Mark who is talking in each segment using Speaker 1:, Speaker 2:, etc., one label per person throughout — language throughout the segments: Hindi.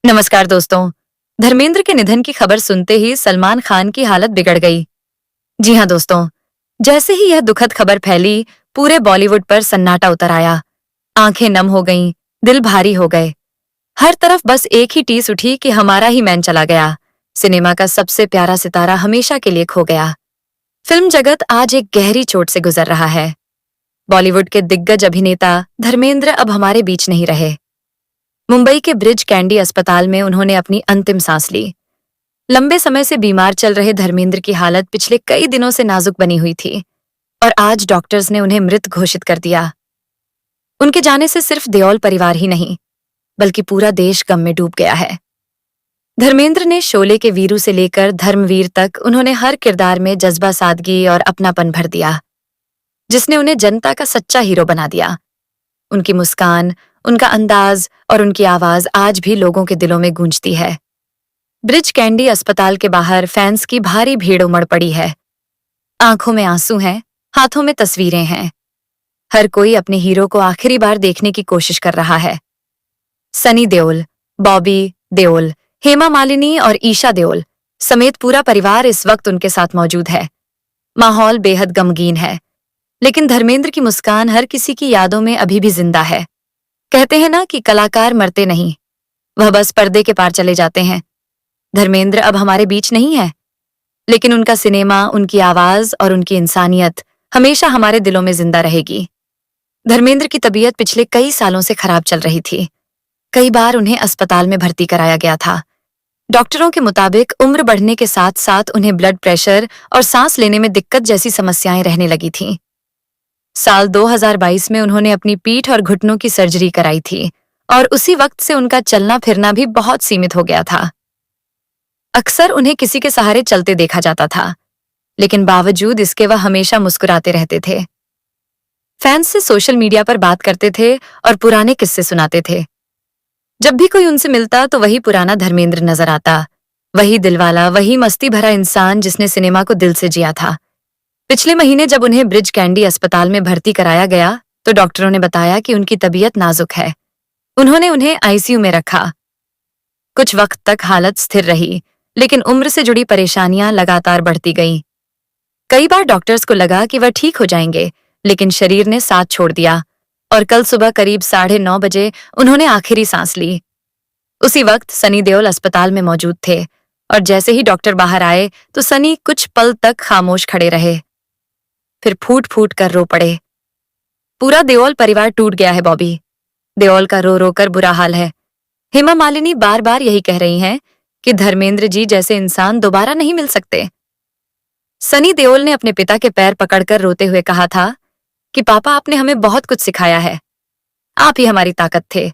Speaker 1: नमस्कार दोस्तों। धर्मेंद्र के निधन की खबर सुनते ही सलमान खान की हालत बिगड़ गई। जी हाँ दोस्तों, जैसे ही यह दुखद खबर फैली, पूरे बॉलीवुड पर सन्नाटा उतर आया। आंखें नम हो गईं, दिल भारी हो गए। हर तरफ बस एक ही टीस उठी कि हमारा ही मैन चला गया। सिनेमा का सबसे प्यारा सितारा हमेशा के लिए खो गया। फिल्म जगत आज एक गहरी चोट से गुजर रहा है। बॉलीवुड के दिग्गज अभिनेता धर्मेंद्र अब हमारे बीच नहीं रहे। मुंबई के ब्रिज कैंडी अस्पताल में उन्होंने अपनी अंतिम सांस ली। लंबे समय से बीमार चल रहे धर्मेंद्र की हालत पिछले कई दिनों से नाजुक बनी हुई थी और आज डॉक्टर्स ने उन्हें मृत घोषित कर दिया। उनके जाने से सिर्फ देओल परिवार ही नहीं, बल्कि पूरा देश गम में डूब गया है। धर्मेंद्र ने शोले के वीरू से लेकर धर्मवीर तक उन्होंने हर किरदार में जज्बा, सादगी और अपनापन भर दिया, जिसने उन्हें जनता का सच्चा हीरो बना दिया। उनकी मुस्कान, उनका अंदाज और उनकी आवाज आज भी लोगों के दिलों में गूंजती है। ब्रिज कैंडी अस्पताल के बाहर फैंस की भारी भीड़ उमड़ पड़ी है। आंखों में आंसू हैं, हाथों में तस्वीरें हैं। हर कोई अपने हीरो को आखिरी बार देखने की कोशिश कर रहा है। सनी देओल, बॉबी देओल, हेमा मालिनी और ईशा देओल समेत पूरा परिवार इस वक्त उनके साथ मौजूद है। माहौल बेहद गमगीन है, लेकिन धर्मेंद्र की मुस्कान हर किसी की यादों में अभी भी जिंदा है। कहते हैं ना कि कलाकार मरते नहीं, वह बस पर्दे के पार चले जाते हैं। धर्मेंद्र अब हमारे बीच नहीं है, लेकिन उनका सिनेमा, उनकी आवाज और उनकी इंसानियत हमेशा हमारे दिलों में जिंदा रहेगी। धर्मेंद्र की तबीयत पिछले कई सालों से खराब चल रही थी। कई बार उन्हें अस्पताल में भर्ती कराया गया था। डॉक्टरों के मुताबिक उम्र बढ़ने के साथ साथ उन्हें ब्लड प्रेशर और सांस लेने में दिक्कत जैसी समस्याएं रहने लगी थीं। साल 2022 में उन्होंने अपनी पीठ और घुटनों की सर्जरी कराई थी और उसी वक्त से उनका चलना फिरना भी बहुत सीमित हो गया था। अक्सर उन्हें किसी के सहारे चलते देखा जाता था, लेकिन बावजूद इसके वह हमेशा मुस्कुराते रहते थे। फैंस से सोशल मीडिया पर बात करते थे और पुराने किस्से सुनाते थे। जब भी कोई उनसे मिलता तो वही पुराना धर्मेंद्र नजर आता, वही दिलवाला, वही मस्ती भरा इंसान जिसने सिनेमा को दिल से जिया था। पिछले महीने जब उन्हें ब्रिज कैंडी अस्पताल में भर्ती कराया गया तो डॉक्टरों ने बताया कि उनकी तबीयत नाजुक है। उन्होंने उन्हें आईसीयू में रखा। कुछ वक्त तक हालत स्थिर रही, लेकिन उम्र से जुड़ी परेशानियां लगातार बढ़ती गईं। कई बार डॉक्टर्स को लगा कि वह ठीक हो जाएंगे, लेकिन शरीर ने साथ छोड़ दिया और कल सुबह करीब 9:30 बजे उन्होंने आखिरी सांस ली। उसी वक्त सनी देओल अस्पताल में मौजूद थे और जैसे ही डॉक्टर बाहर आए तो सनी कुछ पल तक खामोश खड़े रहे, फिर फूट फूट कर रो पड़े। पूरा देओल परिवार टूट गया है बॉबी। देओल का रो रो कर बुरा हाल है। हेमा मालिनी बार बार यही कह रही हैं कि धर्मेंद्र जी जैसे इंसान दोबारा नहीं मिल सकते। सनी देओल ने अपने पिता के पैर पकड़कर रोते हुए कहा था कि पापा, आपने हमें बहुत कुछ सिखाया है। आप ही हमारी ताकत थे,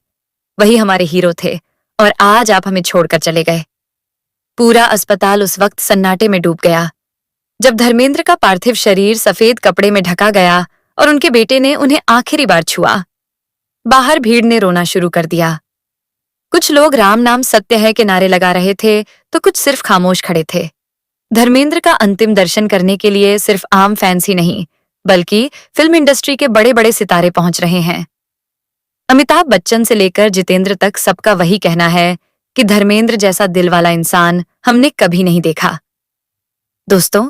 Speaker 1: वही हमारे हीरो थे और आज आप हमें छोड़कर चले गए। पूरा अस्पताल उस वक्त सन्नाटे में डूब गया। जब धर्मेंद्र का पार्थिव शरीर सफेद कपड़े में ढका गया और उनके बेटे ने उन्हें आखिरी बार छुआ, बाहर भीड़ ने रोना शुरू कर दिया। कुछ लोग राम नाम सत्य है के नारे लगा रहे थे तो कुछ सिर्फ खामोश खड़े थे। धर्मेंद्र का अंतिम दर्शन करने के लिए सिर्फ आम फैंस ही नहीं, बल्कि फिल्म इंडस्ट्री के बड़े बड़े सितारे पहुंच रहे हैं। अमिताभ बच्चन से लेकर जितेंद्र तक सबका वही कहना है कि धर्मेंद्र जैसा दिल वाला इंसान हमने कभी नहीं देखा। दोस्तों,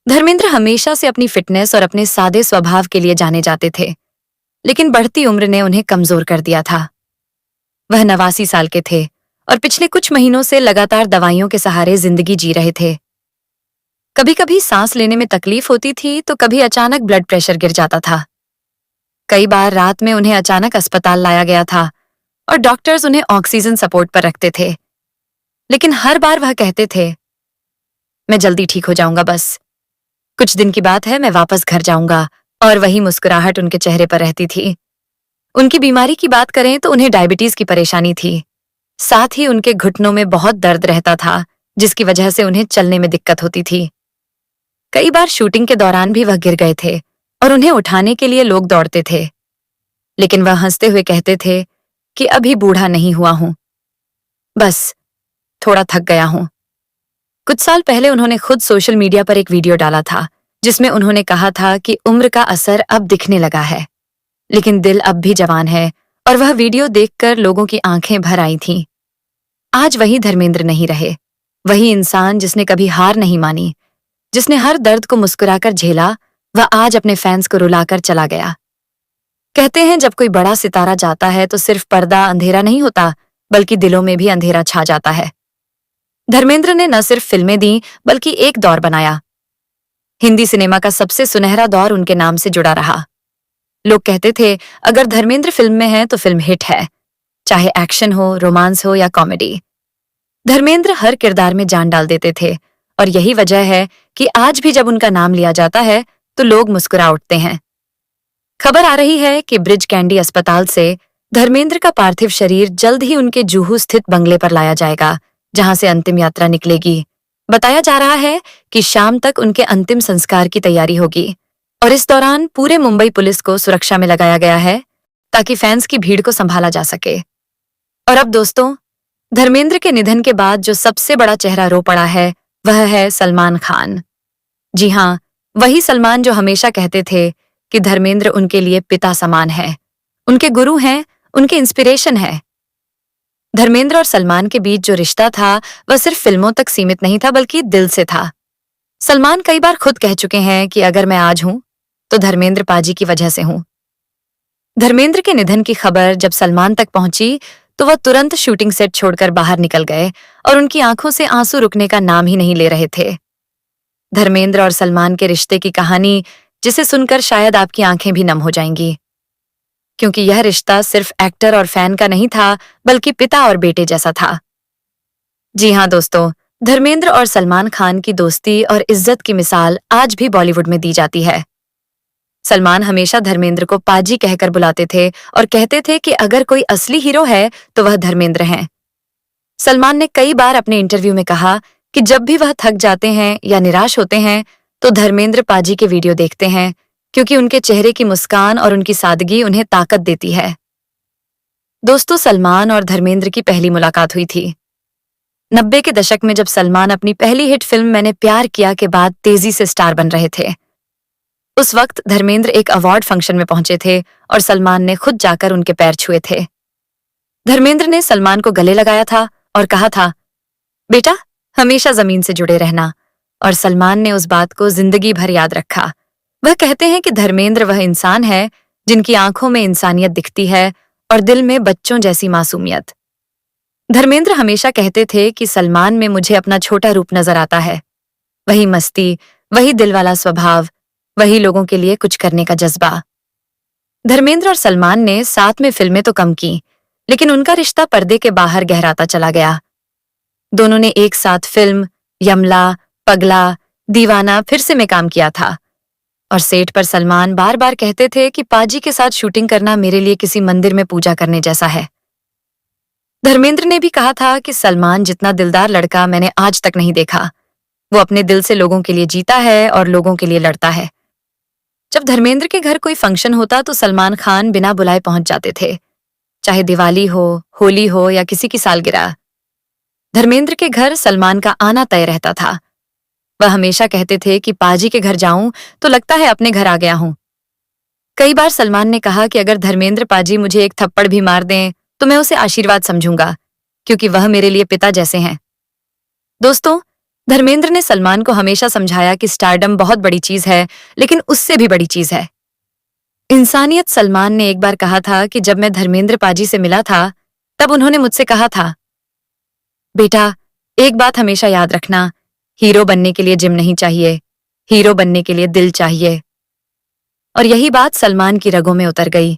Speaker 1: धर्मेंद्र हमेशा से अपनी फिटनेस और अपने सादे स्वभाव के लिए जाने जाते थे, लेकिन बढ़ती उम्र ने उन्हें कमजोर कर दिया था। वह 89 साल के थे और पिछले कुछ महीनों से लगातार दवाइयों के सहारे जिंदगी जी रहे थे। कभी कभी सांस लेने में तकलीफ होती थी तो कभी अचानक ब्लड प्रेशर गिर जाता था। कई बार रात में उन्हें अचानक अस्पताल लाया गया था और डॉक्टर्स उन्हें ऑक्सीजन सपोर्ट पर रखते थे, लेकिन हर बार वह कहते थे, मैं जल्दी ठीक हो जाऊंगा, बस कुछ दिन की बात है, मैं वापस घर जाऊंगा। और वही मुस्कुराहट उनके चेहरे पर रहती थी। उनकी बीमारी की बात करें तो उन्हें डायबिटीज की परेशानी थी। साथ ही उनके घुटनों में बहुत दर्द रहता था, जिसकी वजह से उन्हें चलने में दिक्कत होती थी। कई बार शूटिंग के दौरान भी वह गिर गए थे और उन्हें उठाने के लिए लोग दौड़ते थे, लेकिन वह हंसते हुए कहते थे कि अभी बूढ़ा नहीं हुआ हूं, बस थोड़ा थक गया हूं। कुछ साल पहले उन्होंने खुद सोशल मीडिया पर एक वीडियो डाला था जिसमें उन्होंने कहा था कि उम्र का असर अब दिखने लगा है, लेकिन दिल अब भी जवान है, और वह वीडियो देखकर लोगों की आंखें भर आई थीं। आज वही धर्मेंद्र नहीं रहे। वही इंसान जिसने कभी हार नहीं मानी, जिसने हर दर्द को मुस्कुराकर झेला, वह आज अपने फैंस को रुलाकर चला गया। कहते हैं जब कोई बड़ा सितारा जाता है तो सिर्फ पर्दा अंधेरा नहीं होता, बल्कि दिलों में भी अंधेरा छा जाता है। धर्मेंद्र ने न सिर्फ फिल्में दी बल्कि एक दौर बनाया। हिंदी सिनेमा का सबसे सुनहरा दौर उनके नाम से जुड़ा रहा। लोग कहते थे अगर धर्मेंद्र फिल्म में है तो फिल्म हिट है, चाहे एक्शन हो, रोमांस हो या कॉमेडी। धर्मेंद्र हर किरदार में जान डाल देते थे और यही वजह है कि आज भी जब उनका नाम लिया जाता है तो लोग मुस्कुरा उठते हैं। खबर आ रही है कि ब्रिज कैंडी अस्पताल से धर्मेंद्र का पार्थिव शरीर जल्द ही उनके जुहू स्थित बंगले पर लाया जाएगा, जहां से अंतिम यात्रा निकलेगी। बताया जा रहा है कि शाम तक उनके अंतिम संस्कार की तैयारी होगी और इस दौरान पूरे मुंबई पुलिस को सुरक्षा में लगाया गया है ताकि फैंस की भीड़ को संभाला जा सके। और अब दोस्तों, धर्मेंद्र के निधन के बाद जो सबसे बड़ा चेहरा रो पड़ा है वह है सलमान खान। जी हाँ, वही सलमान जो हमेशा कहते थे कि धर्मेंद्र उनके लिए पिता समान है, उनके गुरु हैं, उनके इंस्पिरेशन है। धर्मेंद्र और सलमान के बीच जो रिश्ता था वह सिर्फ फिल्मों तक सीमित नहीं था बल्कि दिल से था। सलमान कई बार खुद कह चुके हैं कि अगर मैं आज हूं तो धर्मेंद्र पाजी की वजह से हूं। धर्मेंद्र के निधन की खबर जब सलमान तक पहुंची तो वह तुरंत शूटिंग सेट छोड़कर बाहर निकल गए और उनकी आंखों से आंसू रुकने का नाम ही नहीं ले रहे थे। धर्मेंद्र और सलमान के रिश्ते की कहानी जिसे सुनकर शायद आपकी आंखें भी नम हो जाएंगी, क्योंकि यह रिश्ता सिर्फ एक्टर और फैन का नहीं था बल्कि पिता और बेटे जैसा था। जी हाँ दोस्तों, धर्मेंद्र और सलमान खान की दोस्ती और इज्जत की मिसाल आज भी बॉलीवुड में दी जाती है। सलमान हमेशा धर्मेंद्र को पाजी कहकर बुलाते थे और कहते थे कि अगर कोई असली हीरो है तो वह धर्मेंद्र हैं। सलमान ने कई बार अपने इंटरव्यू में कहा कि जब भी वह थक जाते हैं या निराश होते हैं तो धर्मेंद्र पाजी के वीडियो देखते हैं, क्योंकि उनके चेहरे की मुस्कान और उनकी सादगी उन्हें ताकत देती है। दोस्तों, सलमान और धर्मेंद्र की पहली मुलाकात हुई थी 90 के दशक में, जब सलमान अपनी पहली हिट फिल्म मैंने प्यार किया के बाद तेजी से स्टार बन रहे थे। उस वक्त धर्मेंद्र एक अवार्ड फंक्शन में पहुंचे थे और सलमान ने खुद जाकर उनके पैर छुए थे। धर्मेंद्र ने सलमान को गले लगाया था और कहा था, बेटा हमेशा जमीन से जुड़े रहना, और सलमान ने उस बात को जिंदगी भर याद रखा। वह कहते हैं कि धर्मेंद्र वह इंसान है जिनकी आंखों में इंसानियत दिखती है और दिल में बच्चों जैसी मासूमियत। धर्मेंद्र हमेशा कहते थे कि सलमान में मुझे अपना छोटा रूप नजर आता है, वही मस्ती, वही दिल वाला स्वभाव, वही लोगों के लिए कुछ करने का जज्बा। धर्मेंद्र और सलमान ने साथ में फिल्में तो कम की, लेकिन उनका रिश्ता पर्दे के बाहर गहराता चला गया। दोनों ने एक साथ फिल्म यमला, पगला, दीवाना, फिर से में काम किया था और सेट पर सलमान बार बार कहते थे कि पाजी के साथ शूटिंग करना मेरे लिए किसी मंदिर में पूजा करने जैसा है। धर्मेंद्र ने भी कहा था कि सलमान जितना दिलदार लड़का मैंने आज तक नहीं देखा। वो अपने दिल से लोगों के लिए जीता है और लोगों के लिए लड़ता है। जब धर्मेंद्र के घर कोई फंक्शन होता तो सलमान खान बिना बुलाए पहुंच जाते थे, चाहे दिवाली हो, होली हो या किसी की सालगिरह। धर्मेंद्र के घर सलमान का आना तय रहता था। वह हमेशा कहते थे कि पाजी के घर जाऊं तो लगता है अपने घर आ गया हूं। कई बार सलमान ने कहा कि अगर धर्मेंद्र पाजी मुझे एक थप्पड़ भी मार दें तो मैं उसे आशीर्वाद समझूंगा, क्योंकि वह मेरे लिए पिता जैसे हैं। दोस्तों, धर्मेंद्र ने सलमान को हमेशा समझाया कि स्टारडम बहुत बड़ी चीज है, लेकिन उससे भी बड़ी चीज है इंसानियत। सलमान ने एक बार कहा था कि जब मैं धर्मेंद्र पाजी से मिला था तब उन्होंने मुझसे कहा था, बेटा एक बात हमेशा याद रखना, हीरो बनने के लिए जिम नहीं चाहिए, हीरो बनने के लिए दिल चाहिए। और यही बात सलमान की रगों में उतर गई।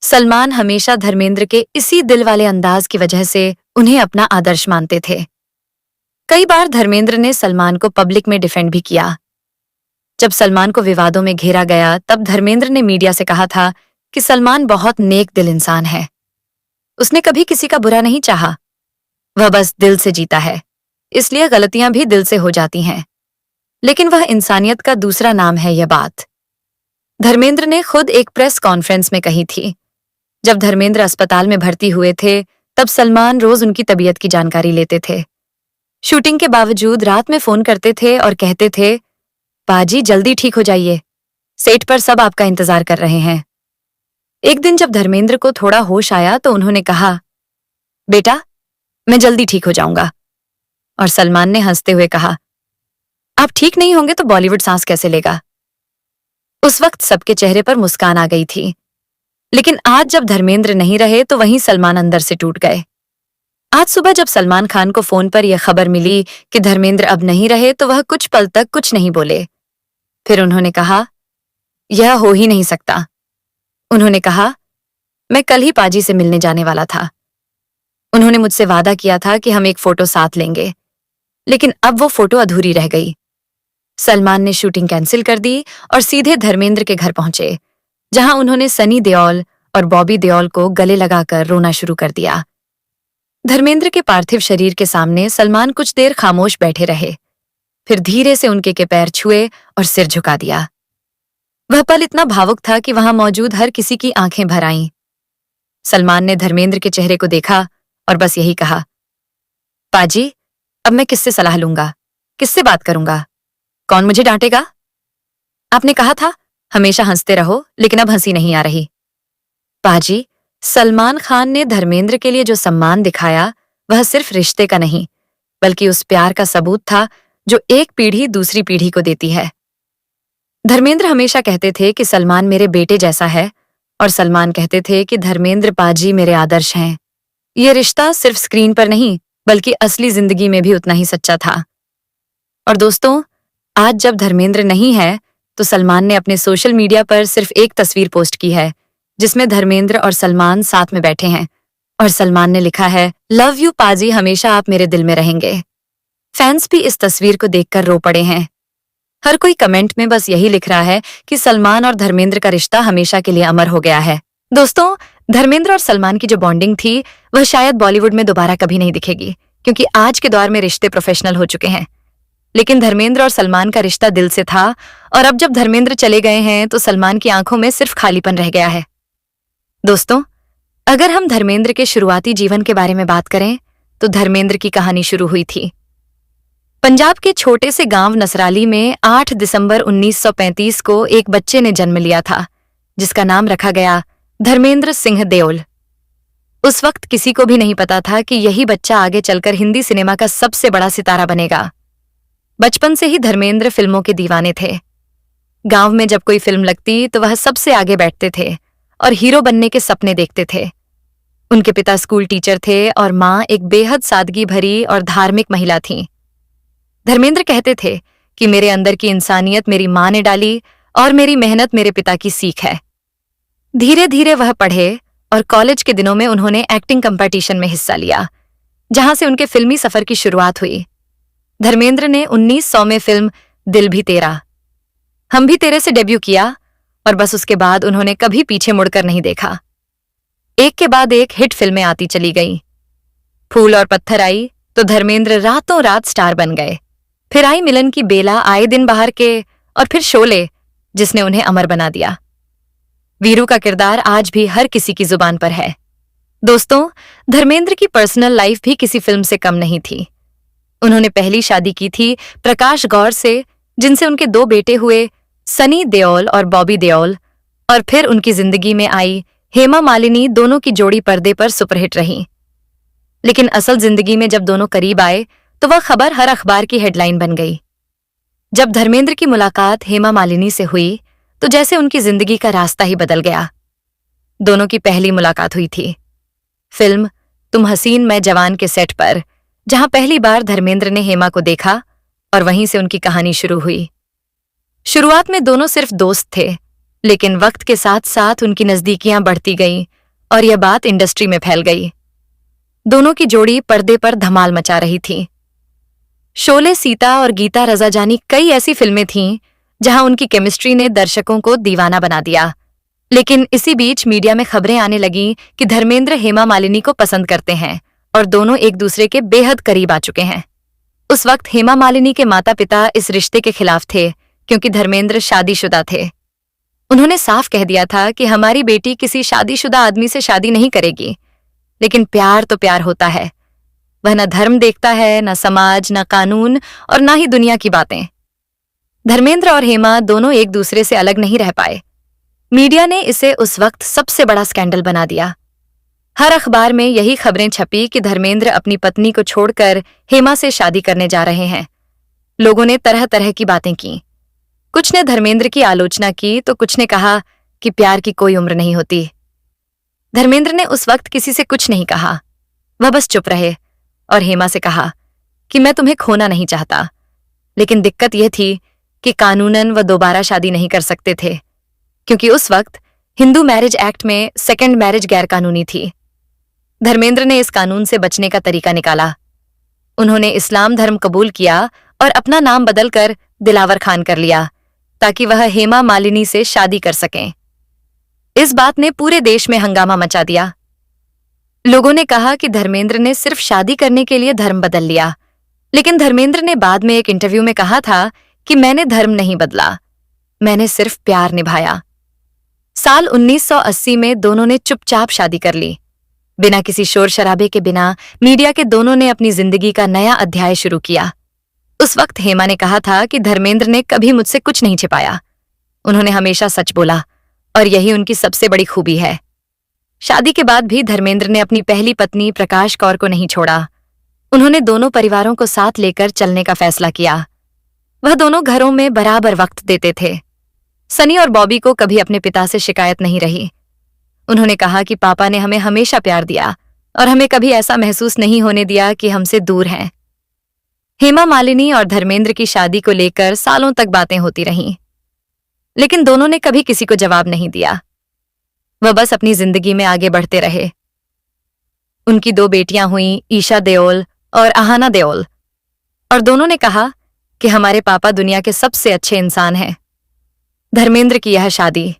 Speaker 1: सलमान हमेशा धर्मेंद्र के इसी दिल वाले अंदाज की वजह से उन्हें अपना आदर्श मानते थे। कई बार धर्मेंद्र ने सलमान को पब्लिक में डिफेंड भी किया। जब सलमान को विवादों में घेरा गया तब धर्मेंद्र ने मीडिया से कहा था कि सलमान बहुत नेक दिल इंसान है, उसने कभी किसी का बुरा नहीं चाहा, वह बस दिल से जीता है, इसलिए गलतियां भी दिल से हो जाती हैं, लेकिन वह इंसानियत का दूसरा नाम है। यह बात धर्मेंद्र ने खुद एक प्रेस कॉन्फ्रेंस में कही थी। जब धर्मेंद्र अस्पताल में भर्ती हुए थे तब सलमान रोज उनकी तबीयत की जानकारी लेते थे। शूटिंग के बावजूद रात में फोन करते थे और कहते थे, पाजी जल्दी ठीक हो जाइए, सेट पर सब आपका इंतजार कर रहे हैं। एक दिन जब धर्मेंद्र को थोड़ा होश आया तो उन्होंने कहा, बेटा मैं जल्दी ठीक हो जाऊंगा। और सलमान ने हंसते हुए कहा, आप ठीक नहीं होंगे तो बॉलीवुड सांस कैसे लेगा? उस वक्त सबके चेहरे पर मुस्कान आ गई थी। लेकिन आज जब धर्मेंद्र नहीं रहे तो वहीं सलमान अंदर से टूट गए। आज सुबह जब सलमान खान को फोन पर यह खबर मिली कि धर्मेंद्र अब नहीं रहे तो वह कुछ पल तक कुछ नहीं बोले। फिर उन्होंने कहा, यह हो ही नहीं सकता। उन्होंने कहा, मैं कल ही पाजी से मिलने जाने वाला था। उन्होंने मुझसे वादा किया था कि हम एक फोटो साथ लेंगे, लेकिन अब वो फोटो अधूरी रह गई। सलमान ने शूटिंग कैंसिल कर दी और सीधे धर्मेंद्र के घर पहुंचे, जहां उन्होंने सनी देओल और बॉबी देओल को गले लगाकर रोना शुरू कर दिया। धर्मेंद्र के पार्थिव शरीर के सामने सलमान कुछ देर खामोश बैठे रहे, फिर धीरे से उनके के पैर छुए और सिर झुका दिया। वह पल इतना भावुक था कि वहां मौजूद हर किसी की आंखें भर आईं। सलमान ने धर्मेंद्र के चेहरे को देखा और बस यही कहा, पाजी, अब मैं किससे सलाह लूंगा, किससे बात करूंगा, कौन मुझे डांटेगा? आपने कहा था हमेशा हंसते रहो, लेकिन अब हंसी नहीं आ रही। पाजी, सलमान खान ने धर्मेंद्र के लिए जो सम्मान दिखाया वह सिर्फ रिश्ते का नहीं, बल्कि उस प्यार का सबूत था जो एक पीढ़ी दूसरी पीढ़ी को देती है। धर्मेंद्र हमेशा कहते थे कि सलमान मेरे बेटे जैसा है, और सलमान कहते थे कि धर्मेंद्र पाजी मेरे आदर्श हैं। ये रिश्ता सिर्फ स्क्रीन पर नहीं, बल्कि असली जिंदगी में भी उतना ही सच्चा था। और दोस्तों, आज जब धर्मेंद्र नहीं है तो सलमान ने अपने सोशल मीडिया पर सिर्फ एक तस्वीर पोस्ट की है, जिसमें धर्मेंद्र और सलमान साथ में बैठे हैं, और सलमान ने लिखा है, लव यू पाजी, हमेशा आप मेरे दिल में रहेंगे। फैंस भी इस तस्वीर को देखकर रो पड़े हैं। हर कोई कमेंट में बस यही लिख रहा है कि सलमान और धर्मेंद्र का रिश्ता हमेशा के लिए अमर हो गया है। दोस्तों, धर्मेंद्र और सलमान की जो बॉन्डिंग थी वह शायद बॉलीवुड में दोबारा कभी नहीं दिखेगी, क्योंकि आज के दौर में रिश्ते प्रोफेशनल हो चुके हैं। लेकिन धर्मेंद्र और सलमान का रिश्ता दिल से था, और अब जब धर्मेंद्र चले गए हैं तो सलमान की आंखों में सिर्फ खालीपन रह गया है। दोस्तों, अगर हम धर्मेंद्र के शुरुआती जीवन के बारे में बात करें तो धर्मेंद्र की कहानी शुरू हुई थी पंजाब के छोटे से गांव नसराली में 8 दिसंबर 1935 को एक बच्चे ने जन्म लिया था, जिसका नाम रखा गया धर्मेंद्र सिंह देओल। उस वक्त किसी को भी नहीं पता था कि यही बच्चा आगे चलकर हिंदी सिनेमा का सबसे बड़ा सितारा बनेगा। बचपन से ही धर्मेंद्र फिल्मों के दीवाने थे। गांव में जब कोई फिल्म लगती तो वह सबसे आगे बैठते थे और हीरो बनने के सपने देखते थे। उनके पिता स्कूल टीचर थे और मां एक बेहद सादगी भरी और धार्मिक महिला थीं। धर्मेंद्र कहते थे कि मेरे अंदर की इंसानियत मेरी मां ने डाली और मेरी मेहनत मेरे पिता की सीख है। धीरे धीरे वह पढ़े और कॉलेज के दिनों में उन्होंने एक्टिंग कंपटीशन में हिस्सा लिया, जहां से उनके फिल्मी सफर की शुरुआत हुई। धर्मेंद्र ने 1900 में फिल्म दिल भी तेरा, हम भी तेरे से डेब्यू किया, और बस उसके बाद उन्होंने कभी पीछे मुड़कर नहीं देखा। एक के बाद एक हिट फिल्में आती चली गईं। फूल और पत्थर आई तो धर्मेंद्र रातों रात स्टार बन गए। फिर आई मिलन की बेला, आए दिन बाहर के, और फिर शोले, जिसने उन्हें अमर बना दिया। वीरू का किरदार आज भी हर किसी की जुबान पर है। दोस्तों, धर्मेंद्र की पर्सनल लाइफ भी किसी फिल्म से कम नहीं थी। उन्होंने पहली शादी की थी प्रकाश गौर से, जिनसे उनके 2 बेटे हुए, सनी देओल और बॉबी देओल, और फिर उनकी जिंदगी में आई हेमा मालिनी। दोनों की जोड़ी पर्दे पर सुपरहिट रही। लेकिन असल जिंदगी में जब दोनों करीब आए तो वह खबर हर अखबार की हेडलाइन बन गई। जब धर्मेंद्र की मुलाकात हेमा मालिनी से हुई तो जैसे उनकी जिंदगी का रास्ता ही बदल गया। दोनों की पहली मुलाकात हुई थी फिल्म तुम हसीन मैं जवान के सेट पर, जहां पहली बार धर्मेंद्र ने हेमा को देखा, और वहीं से उनकी कहानी शुरू हुई। शुरुआत में दोनों सिर्फ दोस्त थे, लेकिन वक्त के साथ साथ उनकी नजदीकियां बढ़ती गईं और यह बात इंडस्ट्री में फैल गई। दोनों की जोड़ी पर्दे पर धमाल मचा रही थी। शोले, सीता और गीता रजा जानी कई ऐसी फिल्में थीं जहां उनकी केमिस्ट्री ने दर्शकों को दीवाना बना दिया। लेकिन इसी बीच मीडिया में खबरें आने लगीं कि धर्मेंद्र हेमा मालिनी को पसंद करते हैं और दोनों एक दूसरे के बेहद करीब आ चुके हैं। उस वक्त हेमा मालिनी के माता पिता इस रिश्ते के खिलाफ थे, क्योंकि धर्मेंद्र शादीशुदा थे। उन्होंने साफ कह दिया था कि हमारी बेटी किसी शादीशुदा आदमी से शादी नहीं करेगी। लेकिन प्यार तो प्यार होता है, वह न धर्म देखता है, न समाज, न कानून, और न ही दुनिया की बातें। धर्मेंद्र और हेमा दोनों एक दूसरे से अलग नहीं रह पाए। मीडिया ने इसे उस वक्त सबसे बड़ा स्कैंडल बना दिया। हर अखबार में यही खबरें छपी कि धर्मेंद्र अपनी पत्नी को छोड़कर हेमा से शादी करने जा रहे हैं। लोगों ने तरह तरह की बातें की। कुछ ने धर्मेंद्र की आलोचना की तो कुछ ने कहा कि प्यार की कोई उम्र नहीं होती। धर्मेंद्र ने उस वक्त किसी से कुछ नहीं कहा। वह बस चुप रहे और हेमा से कहा कि मैं तुम्हें खोना नहीं चाहता, लेकिन दिक्कत यह थी कि कानूनन वह दोबारा शादी नहीं कर सकते थे, क्योंकि उस वक्त हिंदू मैरिज एक्ट में सेकंड मैरिज गैरकानूनी थी। धर्मेंद्र ने इस कानून से बचने का तरीका निकाला। उन्होंने इस्लाम धर्म कबूल किया और अपना नाम बदलकर दिलावर खान कर लिया, ताकि वह हेमा मालिनी से शादी कर सकें। इस बात ने पूरे देश में हंगामा मचा दिया। लोगों ने कहा कि धर्मेंद्र ने सिर्फ शादी करने के लिए धर्म बदल लिया, लेकिन धर्मेंद्र ने बाद में एक इंटरव्यू में कहा था कि मैंने धर्म नहीं बदला, मैंने सिर्फ प्यार निभाया। साल 1980 में दोनों ने चुपचाप शादी कर ली। बिना किसी शोर शराबे के, बिना मीडिया के, दोनों ने अपनी जिंदगी का नया अध्याय शुरू किया। उस वक्त हेमा ने कहा था कि धर्मेंद्र ने कभी मुझसे कुछ नहीं छिपाया। उन्होंने हमेशा सच बोला और यही उनकी सबसे बड़ी खूबी है। शादी के बाद भी धर्मेंद्र ने अपनी पहली पत्नी प्रकाश कौर को नहीं छोड़ा। उन्होंने दोनों परिवारों को साथ लेकर चलने का फैसला किया। वह दोनों घरों में बराबर वक्त देते थे। सनी और बॉबी को कभी अपने पिता से शिकायत नहीं रही। उन्होंने कहा कि पापा ने हमें हमेशा प्यार दिया और हमें कभी ऐसा महसूस नहीं होने दिया कि हमसे दूर हैं। हेमा मालिनी और धर्मेंद्र की शादी को लेकर सालों तक बातें होती रहीं, लेकिन दोनों ने कभी किसी को जवाब नहीं दिया। वह बस अपनी जिंदगी में आगे बढ़ते रहे। उनकी 2 बेटियां हुईं, ईशा देओल और आहाना देओल, और दोनों ने कहा कि हमारे पापा दुनिया के सबसे अच्छे इंसान हैं। धर्मेंद्र की यह शादी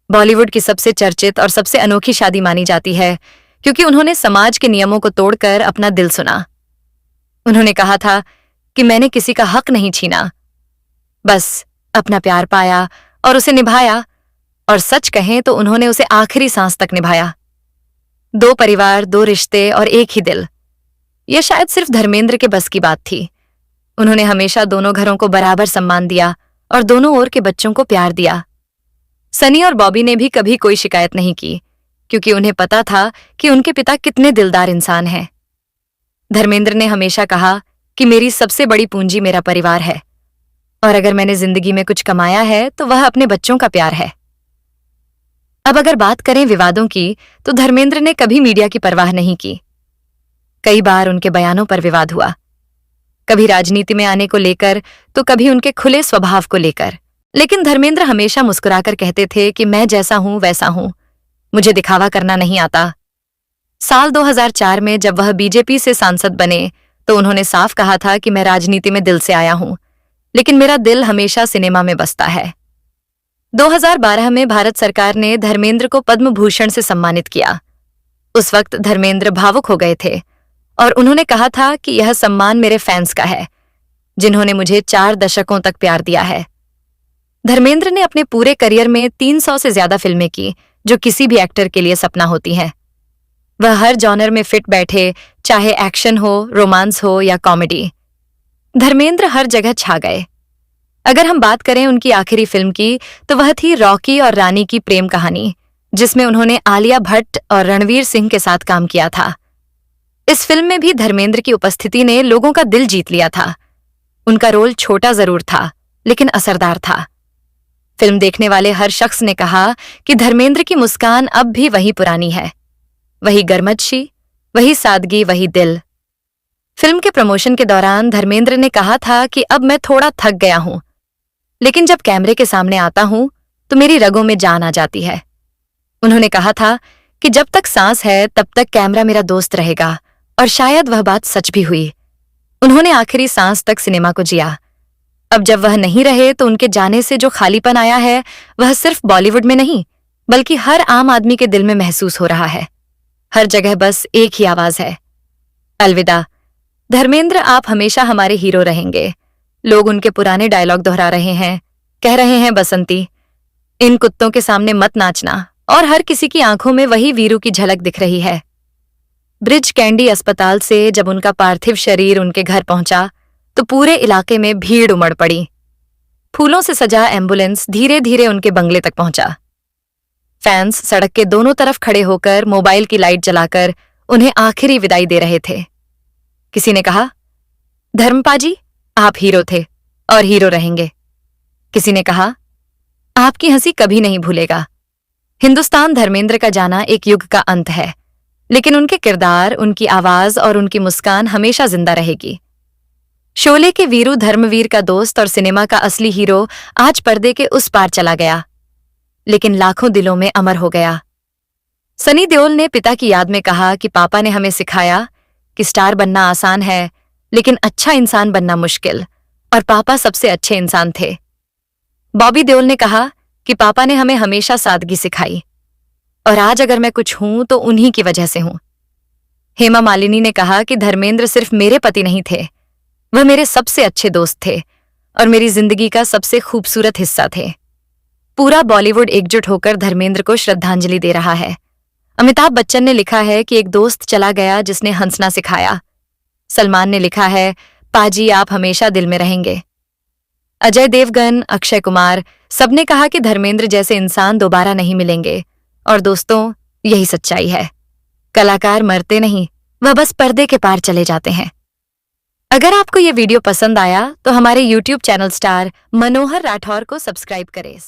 Speaker 1: बॉलीवुड की सबसे चर्चित और सबसे अनोखी शादी मानी जाती है, क्योंकि उन्होंने समाज के नियमों को तोड़कर अपना दिल सुना। उन्होंने कहा था कि मैंने किसी का हक नहीं छीना, बस अपना प्यार पाया और उसे निभाया, और सच कहें तो उन्होंने उसे आखिरी सांस तक निभाया। 2 परिवार, 2 रिश्ते और एक ही दिल। यह शायद सिर्फ धर्मेंद्र के बस की बात थी। उन्होंने हमेशा दोनों घरों को बराबर सम्मान दिया और दोनों ओर के बच्चों को प्यार दिया। सनी और बॉबी ने भी कभी कोई शिकायत नहीं की, क्योंकि उन्हें पता था कि उनके पिता कितने दिलदार इंसान हैं। धर्मेंद्र ने हमेशा कहा कि मेरी सबसे बड़ी पूंजी मेरा परिवार है, और अगर मैंने जिंदगी में कुछ कमाया है तो वह अपने बच्चों का प्यार है। अब अगर बात करें विवादों की, तो धर्मेंद्र ने कभी मीडिया की परवाह नहीं की। कई बार उनके बयानों पर विवाद हुआ, कभी राजनीति में आने को लेकर तो कभी उनके खुले स्वभाव को लेकर, लेकिन धर्मेंद्र हमेशा मुस्कुराकर कहते थे कि मैं जैसा हूं वैसा हूं, मुझे दिखावा करना नहीं आता। साल 2004 में जब वह बीजेपी से सांसद बने तो उन्होंने साफ कहा था कि मैं राजनीति में दिल से आया हूं, लेकिन मेरा दिल हमेशा सिनेमा में बसता है। 2012 में भारत सरकार ने धर्मेंद्र को पद्म भूषण से सम्मानित किया। उस वक्त धर्मेंद्र भावुक हो गए थे और उन्होंने कहा था कि यह सम्मान मेरे फैंस का है, जिन्होंने मुझे 4 दशकों तक प्यार दिया है। धर्मेंद्र ने अपने पूरे करियर में 300 से ज्यादा फिल्में की, जो किसी भी एक्टर के लिए सपना होती हैं। वह हर जॉनर में फिट बैठे, चाहे एक्शन हो, रोमांस हो या कॉमेडी। धर्मेंद्र हर जगह छा गए। अगर हम बात करें उनकी आखिरी फिल्म की, तो वह थी रॉकी और रानी की प्रेम कहानी, जिसमें उन्होंने आलिया भट्ट और रणवीर सिंह के साथ काम किया था। इस फिल्म में भी धर्मेंद्र की उपस्थिति ने लोगों का दिल जीत लिया था। उनका रोल छोटा जरूर था, लेकिन असरदार था। फिल्म देखने वाले हर शख्स ने कहा कि धर्मेंद्र की मुस्कान अब भी वही पुरानी है, वही गर्मजशी, वही सादगी, वही दिल। फिल्म के प्रमोशन के दौरान धर्मेंद्र ने कहा था कि अब मैं थोड़ा थक गया हूं, लेकिन जब कैमरे के सामने आता हूं तो मेरी रगों में जान आ जाती है। उन्होंने कहा था कि जब तक सांस है तब तक कैमरा मेरा दोस्त रहेगा, और शायद वह बात सच भी हुई। उन्होंने आखिरी सांस तक सिनेमा को जिया। अब जब वह नहीं रहे तो उनके जाने से जो खालीपन आया है, वह सिर्फ बॉलीवुड में नहीं, बल्कि हर आम आदमी के दिल में महसूस हो रहा है। हर जगह बस एक ही आवाज है, अलविदा। धर्मेंद्र, आप हमेशा हमारे हीरो रहेंगे। लोग उनके पुराने डायलॉग दोहरा रहे हैं, कह रहे हैं बसंती, इन कुत्तों के सामने मत नाचना, और हर किसी की आंखों में वही वीरू की झलक दिख रही है। ब्रिज कैंडी अस्पताल से जब उनका पार्थिव शरीर उनके घर पहुंचा तो पूरे इलाके में भीड़ उमड़ पड़ी। फूलों से सजा एम्बुलेंस धीरे धीरे उनके बंगले तक पहुंचा। फैंस सड़क के दोनों तरफ खड़े होकर मोबाइल की लाइट जलाकर उन्हें आखिरी विदाई दे रहे थे। किसी ने कहा, धर्मपाजी, आप हीरो थे और हीरो रहेंगे। किसी ने कहा, आपकी हंसी कभी नहीं भूलेगा। हिंदुस्तान धर्मेंद्र का जाना एक युग का अंत है, लेकिन उनके किरदार, उनकी आवाज और उनकी मुस्कान हमेशा जिंदा रहेगी। शोले के वीरू धर्मवीर का दोस्त और सिनेमा का असली हीरो आज पर्दे के उस पार चला गया, लेकिन लाखों दिलों में अमर हो गया। सनी देओल ने पिता की याद में कहा कि पापा ने हमें सिखाया कि स्टार बनना आसान है, लेकिन अच्छा इंसान बनना मुश्किल, और पापा सबसे अच्छे इंसान थे। बॉबी देओल ने कहा कि पापा ने हमें हमेशा सादगी सिखाई, और आज अगर मैं कुछ हूं तो उन्हीं की वजह से हूं। हेमा मालिनी ने कहा कि धर्मेंद्र सिर्फ मेरे पति नहीं थे, वह मेरे सबसे अच्छे दोस्त थे और मेरी जिंदगी का सबसे खूबसूरत हिस्सा थे। पूरा बॉलीवुड एकजुट होकर धर्मेंद्र को श्रद्धांजलि दे रहा है। अमिताभ बच्चन ने लिखा है कि एक दोस्त चला गया जिसने हंसना सिखाया। सलमान ने लिखा है, पाजी आप हमेशा दिल में रहेंगे। अजय देवगन, अक्षय कुमार, सबने कहा कि धर्मेंद्र जैसे इंसान दोबारा नहीं मिलेंगे। और दोस्तों, यही सच्चाई है। कलाकार मरते नहीं, वह बस पर्दे के पार चले जाते हैं। अगर आपको यह वीडियो पसंद आया तो हमारे YouTube चैनल स्टार मनोहर राठौर को सब्सक्राइब करें।